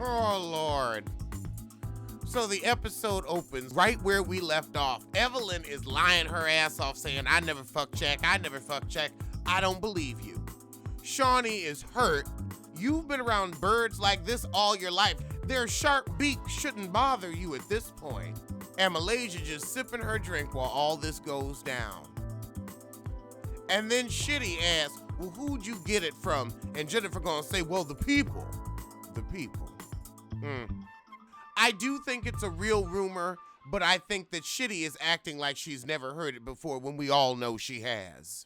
Oh, Lord. So the episode opens right where we left off. Evelyn is lying her ass off saying, I never fucked Jack, I never fucked Jack. I don't believe you. Shawnee is hurt. You've been around birds like this all your life. Their sharp beak shouldn't bother you at this point. And Malaysia just sipping her drink while all this goes down. And then Shitty asks, well, who'd you get it from? And Jennifer gonna say, well, the people. The people. I do think it's a real rumor, but I think that Shitty is acting like she's never heard it before when we all know she has.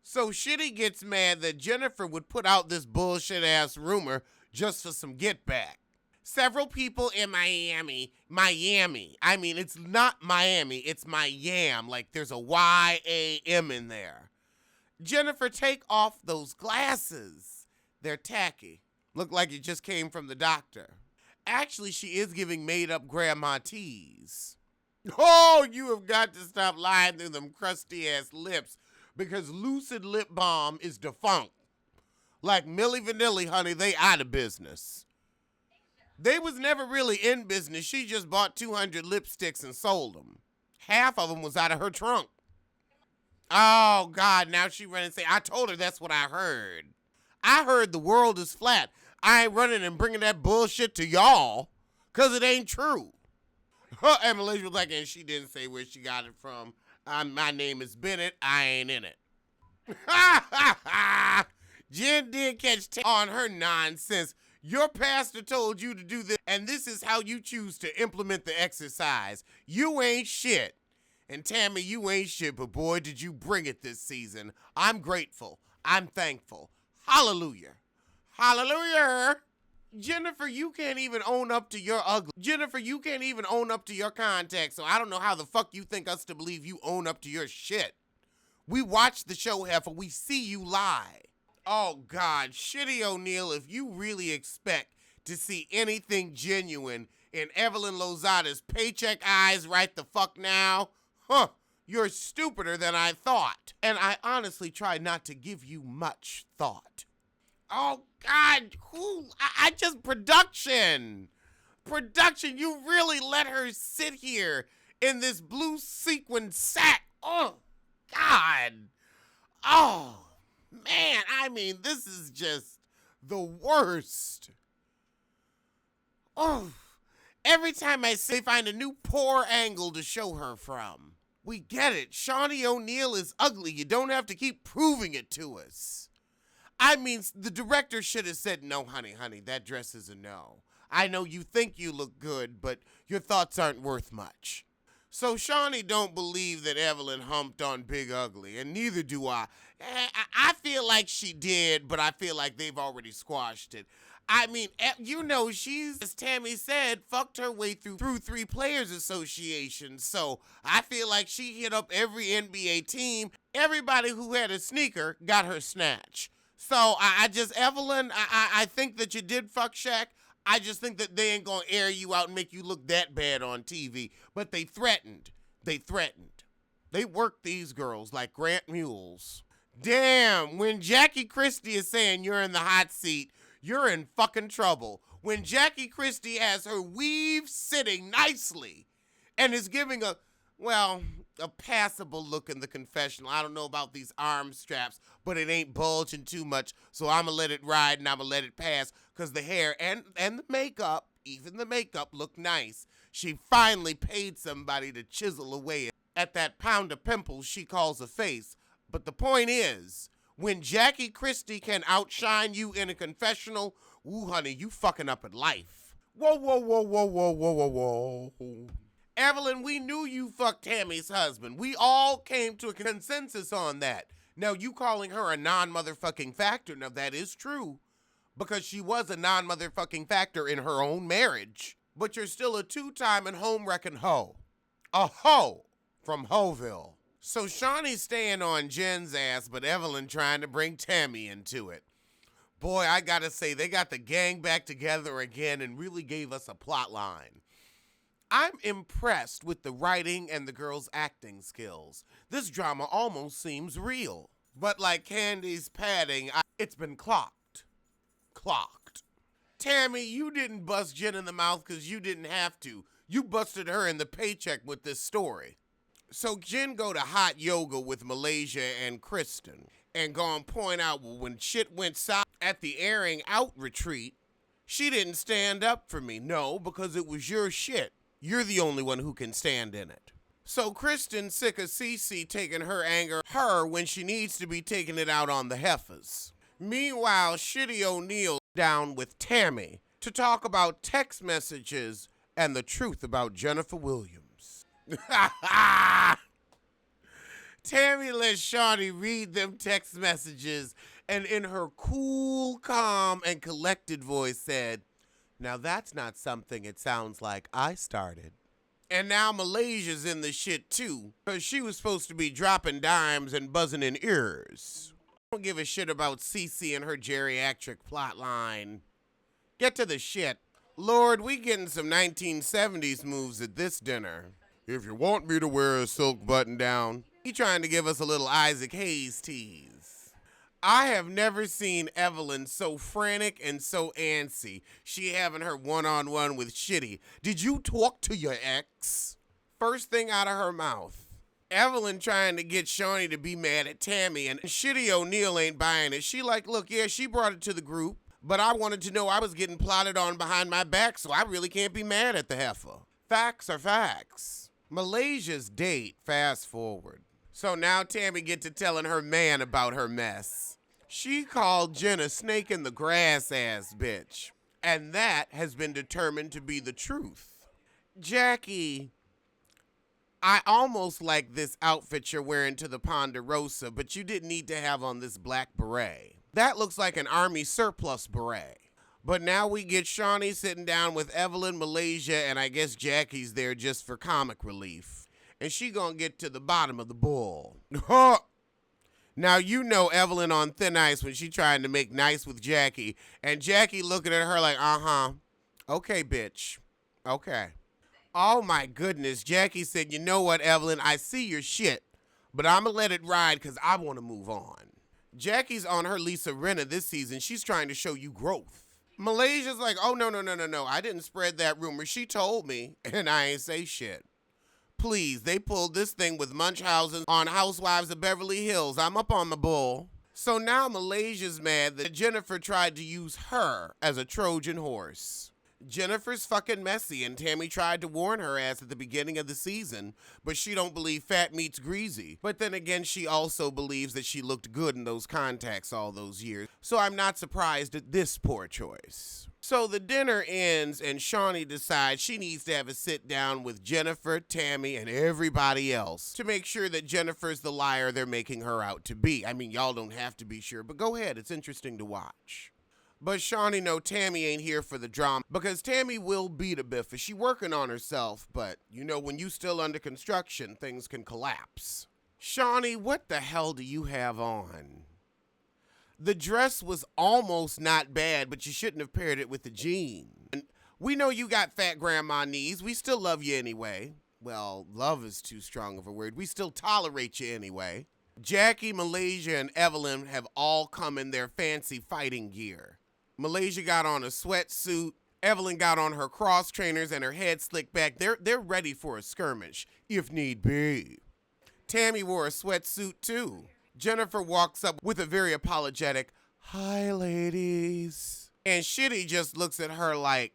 So Shitty gets mad that Jennifer would put out this bullshit-ass rumor just for some get back. Several people in Miami, I mean, it's not Miami, it's Miami, like there's a Y-A-M in there. Jennifer, take off those glasses. They're tacky. Look like it just came from the doctor. Actually, she is giving made-up grandma teas. Oh, you have got to stop lying through them crusty-ass lips because Lucid Lip Balm is defunct. Like Milli Vanilli, honey, they out of business. They was never really in business. She just bought 200 lipsticks and sold them. Half of them was out of her trunk. Oh, God, now she run and say, I told her that's what I heard. I heard the world is flat. I ain't running and bringing that bullshit to y'all, because it ain't true. And Malaysia was like, and she didn't say where she got it from. My name is Bennett. I ain't in it. Jen did catch on her nonsense. Your pastor told you to do this, and this is how you choose to implement the exercise. You ain't shit. And Tammy, you ain't shit, but boy, did you bring it this season. I'm grateful. I'm thankful. Hallelujah. Hallelujah. Jennifer, you can't even own up to your ugly. Jennifer, you can't even own up to your contacts, so I don't know how the fuck you think us to believe you own up to your shit. We watch the show, Heifer. We see you lie. Oh, God. Shitty O'Neal, if you really expect to see anything genuine in Evelyn Lozada's paycheck eyes right the fuck now, you're stupider than I thought. And I honestly try not to give you much thought. Oh, God, production, you really let her sit here in this blue sequin sack. Oh, God. Oh, man, I mean, this is just the worst. Oh, every time I say find a new poor angle to show her from. We get it. Shawnee O'Neal is ugly. You don't have to keep proving it to us. I mean, the director should have said, no, honey, that dress is a no. I know you think you look good, but your thoughts aren't worth much. So Shawnee don't believe that Evelyn humped on Big Ugly, and neither do I. I feel like she did, but I feel like they've already squashed it. I mean, you know, she's, as Tammy said, fucked her way through 3 Players Association. So I feel like she hit up every NBA team. Everybody who had a sneaker got her snatch. So Evelyn, I think that you did fuck Shaq. I just think that they ain't gonna air you out and make you look that bad on TV. But they threatened. They worked these girls like Grant Mules. Damn, when Jackie Christie is saying you're in the hot seat, you're in fucking trouble. When Jackie Christie has her weave sitting nicely and is giving a passable look in the confessional. I don't know about these arm straps, but it ain't bulging too much, so I'm going to let it ride and I'm going to let it pass because the hair and the makeup, even the makeup, look nice. She finally paid somebody to chisel away at that pound of pimples she calls a face. But the point is, when Jackie Christie can outshine you in a confessional, ooh, honey, you fucking up at life. Whoa. Evelyn, we knew you fucked Tammy's husband. We all came to a consensus on that. Now, you calling her a non-motherfucking factor, now that is true, because she was a non-motherfucking factor in her own marriage. But you're still a 2-time and home-wrecking hoe. A hoe from Hoville. So Shawnee's staying on Jen's ass, but Evelyn trying to bring Tammy into it. Boy, I gotta say, they got the gang back together again and really gave us a plot line. I'm impressed with the writing and the girls' acting skills. This drama almost seems real. But like Candy's padding, it's been clocked. Tammy, you didn't bust Jen in the mouth because you didn't have to. You busted her in the paycheck with this story. So Jen go to hot yoga with Malaysia and Kristen and gonna point out when shit went south at the airing out retreat, she didn't stand up for me. No, because it was your shit. You're the only one who can stand in it. So Kristen sick of Cece taking her anger her when she needs to be taking it out on the heifers. Meanwhile, Shitty O'Neal down with Tammy to talk about text messages and the truth about Jennifer Williams. Tammy let Shawnee read them text messages and in her cool, calm, and collected voice said, "Now that's not something it sounds like I started." And now Malaysia's in the shit too, because she was supposed to be dropping dimes and buzzing in ears. I don't give a shit about Cece and her geriatric plotline. Get to the shit. Lord, we getting some 1970s moves at this dinner. If you want me to wear a silk button down, he trying to give us a little Isaac Hayes tease. I have never seen Evelyn so frantic and so antsy. She having her one-on-one with Shitty. Did you talk to your ex? First thing out of her mouth. Evelyn trying to get Shawnee to be mad at Tammy, and Shitty O'Neal ain't buying it. She like, look, yeah, she brought it to the group, but I wanted to know I was getting plotted on behind my back, so I really can't be mad at the heifer. Facts are facts. Malaysia's date, fast forward. So now Tammy get to telling her man about her mess. She called Jen a snake in the grass ass bitch, and that has been determined to be the truth. Jackie, I almost like this outfit you're wearing to the Ponderosa, but you didn't need to have on this black beret. That looks like an army surplus beret. But now we get Shawnee sitting down with Evelyn, Malaysia, and I guess Jackie's there just for comic relief. And she gonna get to the bottom of the bull. Now you know Evelyn on thin ice when she trying to make nice with Jackie, and Jackie looking at her like, okay, bitch, okay. Oh my goodness, Jackie said, you know what, Evelyn, I see your shit, but I'ma let it ride because I want to move on. Jackie's on her Lisa Rinna this season. She's trying to show you growth. Malaysia's like, oh, no, I didn't spread that rumor. She told me, and I ain't say shit. Please, they pulled this thing with Munchausen on Housewives of Beverly Hills. I'm up on the bull. So now Malaysia's mad that Jennifer tried to use her as a Trojan horse. Jennifer's fucking messy, and Tammy tried to warn her ass at the beginning of the season, but she don't believe fat meat's greasy. But then again, she also believes that she looked good in those contacts all those years, so I'm not surprised at this poor choice. So the dinner ends, and Shawnee decides she needs to have a sit down with Jennifer, Tammy, and everybody else to make sure that Jennifer's the liar they're making her out to be. I mean, y'all don't have to be sure, but go ahead, it's interesting to watch. But Shawnee know Tammy ain't here for the drama because Tammy will beat a biffa. She working on herself, but you know when you still under construction, things can collapse. Shawnee, what the hell do you have on? The dress was almost not bad, but you shouldn't have paired it with the jean. And we know you got fat grandma knees. We still love you anyway. Well, love is too strong of a word. We still tolerate you anyway. Jackie, Malaysia, and Evelyn have all come in their fancy fighting gear. Malaysia got on a sweatsuit. Evelyn got on her cross trainers and her head slicked back. They're ready for a skirmish, if need be. Tammy wore a sweatsuit too. Jennifer walks up with a very apologetic, "Hi, ladies." And Shitty just looks at her like,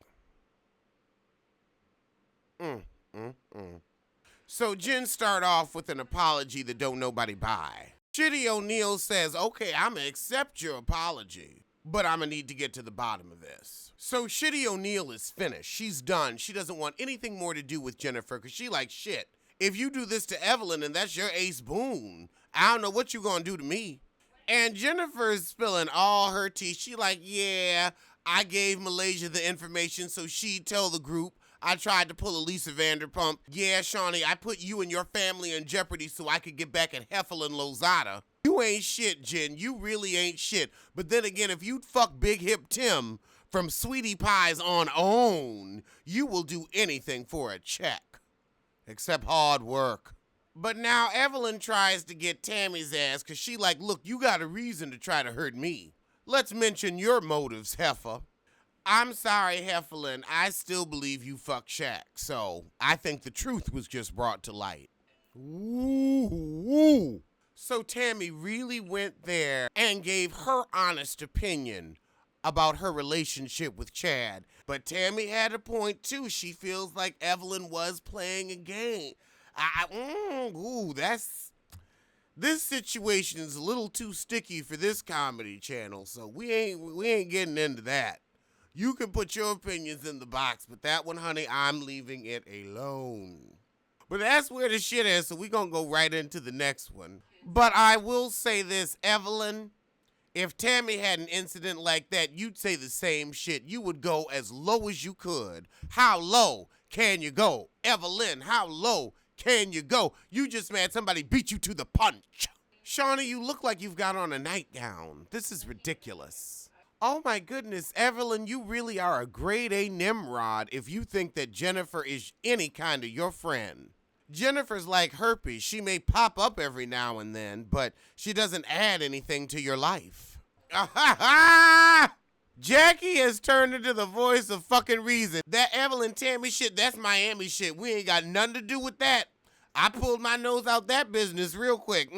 So Jen start off with an apology that don't nobody buy. Shitty O'Neal says, okay, I'ma accept your apology, but I'm gonna need to get to the bottom of this. So Shitty O'Neal is finished. She's done. She doesn't want anything more to do with Jennifer because she like, shit, if you do this to Evelyn and that's your ace boon, I don't know what you gonna do to me. And Jennifer's spilling all her tea. She like, yeah, I gave Malaysia the information so she'd tell the group. I tried to pull a Lisa Vanderpump. Yeah, Shawnee, I put you and your family in jeopardy so I could get back at Heffel and Lozada. You ain't shit, Jen. You really ain't shit. But then again, if you'd fuck Big Hip Tim from Sweetie Pie's on OWN, you will do anything for a check. Except hard work. But now Evelyn tries to get Tammy's ass because she like, look, you got a reason to try to hurt me. Let's mention your motives, heifer. I'm sorry, Heffelin. I still believe you fucked Shaq. So I think the truth was just brought to light. Ooh. So Tammy really went there and gave her honest opinion about her relationship with Chad. But Tammy had a point too. She feels like Evelyn was playing a game. This situation is a little too sticky for this comedy channel, so we ain't getting into that. You can put your opinions in the box, but that one, honey, I'm leaving it alone. But that's where the shit is, so we gonna go right into the next one. But I will say this, Evelyn, if Tammy had an incident like that, you'd say the same shit. You would go as low as you could. How low can you go? Evelyn, how low can you go? You just mad somebody beat you to the punch. Shawnee, you look like you've got on a nightgown. This is ridiculous. Oh my goodness, Evelyn, you really are a grade A Nimrod if you think that Jennifer is any kind of your friend. Jennifer's like herpes. She may pop up every now and then, but she doesn't add anything to your life. Jackie has turned into the voice of fucking reason. That Evelyn Tammy shit, that's Miami shit. We ain't got nothing to do with that. I pulled my nose out that business real quick.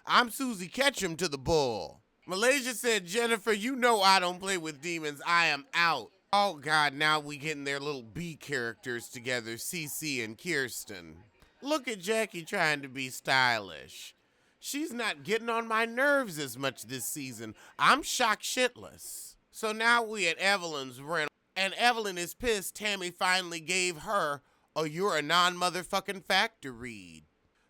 I'm Susie Ketchum to the bull. Malaysia said, Jennifer, you know I don't play with demons. I am out. Oh, God, now we getting their little B characters together, Cece and Kirsten. Look at Jackie trying to be stylish. She's not getting on my nerves as much this season. I'm shocked shitless. So now we at Evelyn's rental, and Evelyn is pissed Tammy finally gave her a you're a non-motherfucking factor read.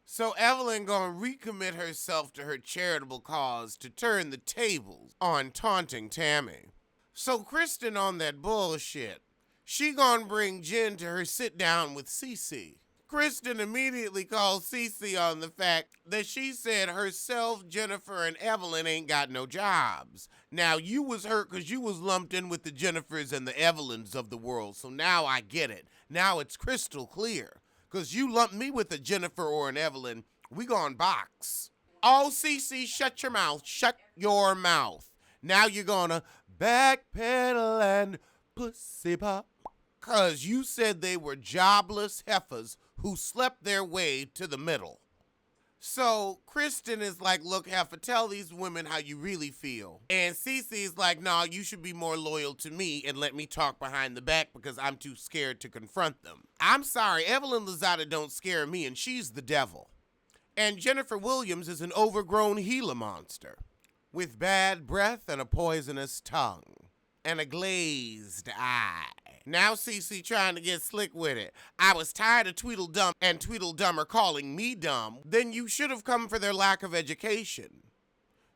So Evelyn gonna recommit herself to her charitable cause to turn the tables on taunting Tammy. So Kristen on that bullshit. She gonna bring Jen to her sit down with Cece. Kristen immediately calls Cece on the fact that she said herself, Jennifer, and Evelyn ain't got no jobs. Now, you was hurt because you was lumped in with the Jennifers and the Evelyns of the world, so now I get it. Now it's crystal clear. Because you lumped me with a Jennifer or an Evelyn, we gon' box. Oh, Cece, shut your mouth. Shut your mouth. Now you're gonna backpedal and pussy pop. Because you said they were jobless heifers who slept their way to the middle. So Kristen is like, look, heifer, tell these women how you really feel. And Cece is like, nah, you should be more loyal to me and let me talk behind the back because I'm too scared to confront them. I'm sorry, Evelyn Lozada don't scare me and she's the devil. And Jennifer Williams is an overgrown Gila monster with bad breath and a poisonous tongue and a glazed eye. Now Cece trying to get slick with it. I was tired of Tweedledum and Tweedledummer calling me dumb. Then you should have come for their lack of education.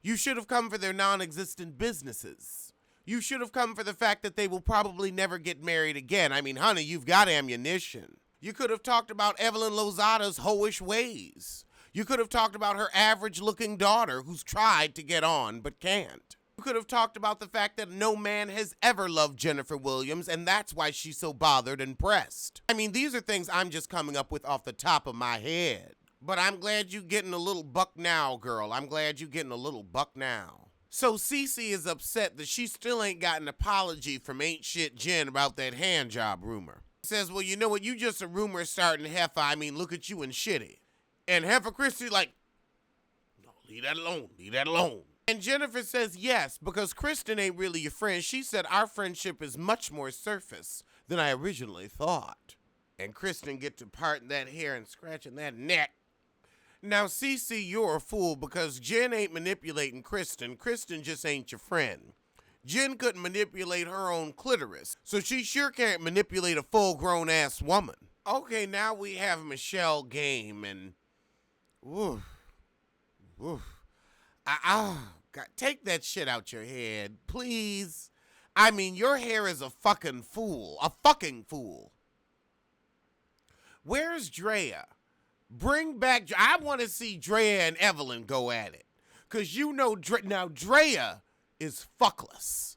You should have come for their non-existent businesses. You should have come for the fact that they will probably never get married again. I mean, honey, you've got ammunition. You could have talked about Evelyn Lozada's hoish ways. You could have talked about her average-looking daughter who's tried to get on but can't. You could have talked about the fact that no man has ever loved Jennifer Williams, and that's why she's so bothered and pressed. I mean, these are things I'm just coming up with off the top of my head. But I'm glad you getting a little buck now, girl. I'm glad you getting a little buck now. So Cece is upset that she still ain't got an apology from ain't shit Jen about that hand job rumor. Says, well, you know what? You just a rumor starting heifer. I mean, look at you and shitty. And heifer Christie like, no, leave that alone. Leave that alone. And Jennifer says yes, because Kristen ain't really your friend. She said our friendship is much more surface than I originally thought. And Kristen get to parting that hair and scratching that neck. Now, Cece, you're a fool because Jen ain't manipulating Kristen. Kristen just ain't your friend. Jen couldn't manipulate her own clitoris, so she sure can't manipulate a full-grown ass woman. Okay, now we have Michelle Game and... Woof. God, take that shit out your head, please. I mean, your hair is a fucking fool. A fucking fool. Where's Drea? Bring back... I want to see Drea and Evelyn go at it. Because you know... Now, Drea is fuckless.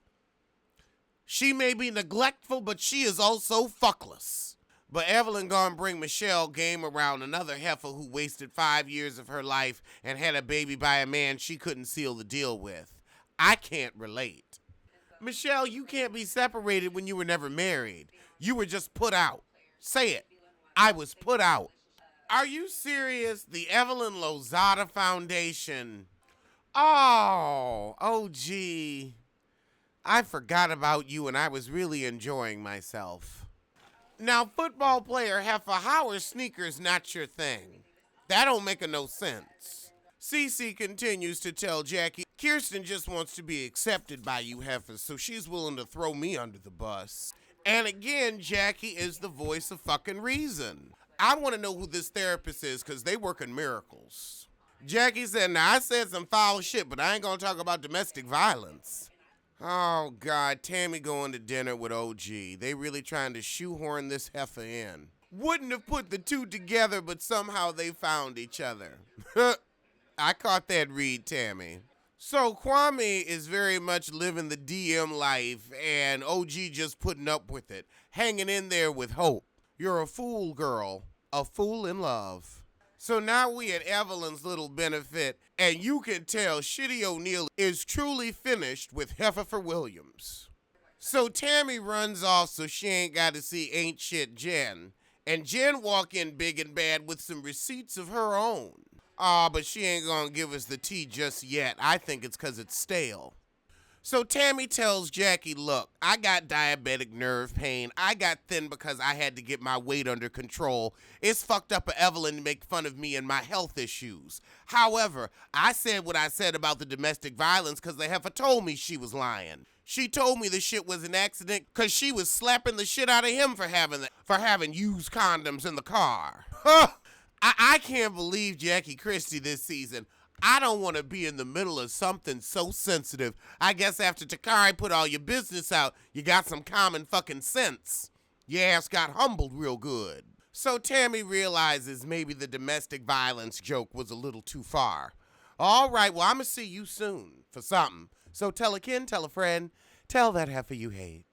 She may be neglectful, but she is also fuckless. But Evelyn gonna bring Michelle Game around, another heifer who wasted 5 years of her life and had a baby by a man she couldn't seal the deal with. I can't relate. Michelle, you can't be separated when you were never married. You were just put out. Say it. I was put out. Are you serious? The Evelyn Lozada Foundation. Oh, gee. I forgot about you and I was really enjoying myself. Now, football player Heifer, how are sneakers not your thing? That don't make no sense. Cece continues to tell Jackie, Kirsten just wants to be accepted by you heifers, so she's willing to throw me under the bus. And again, Jackie is the voice of fucking reason. I want to know who this therapist is because they work in miracles. Jackie said, now I said some foul shit, but I ain't going to talk about domestic violence. Oh, God, Tammy going to dinner with OG. They really trying to shoehorn this heifer in. Wouldn't have put the two together, but somehow they found each other. I caught that read, Tammy. So Kwame is very much living the DM life, and OG just putting up with it, hanging in there with hope. You're a fool, girl. A fool in love. So now we at Evelyn's little benefit, and you can tell Shitty O'Neal is truly finished with Heffer Williams. So Tammy runs off so she ain't got to see Ain't Shit Jen, and Jen walk in big and bad with some receipts of her own. But she ain't gonna give us the tea just yet. I think it's because it's stale. So Tammy tells Jackie, look, I got diabetic nerve pain. I got thin because I had to get my weight under control. It's fucked up of Evelyn to make fun of me and my health issues. However, I said what I said about the domestic violence because the heifer told me she was lying. She told me the shit was an accident because she was slapping the shit out of him for having used condoms in the car. I can't believe Jackie Christie this season. I don't want to be in the middle of something so sensitive. I guess after Takari put all your business out, you got some common fucking sense. Your ass got humbled real good. So Tammy realizes maybe the domestic violence joke was a little too far. All right, well, I'm going to see you soon for something. So tell a kin, tell a friend, tell that heifer you hate.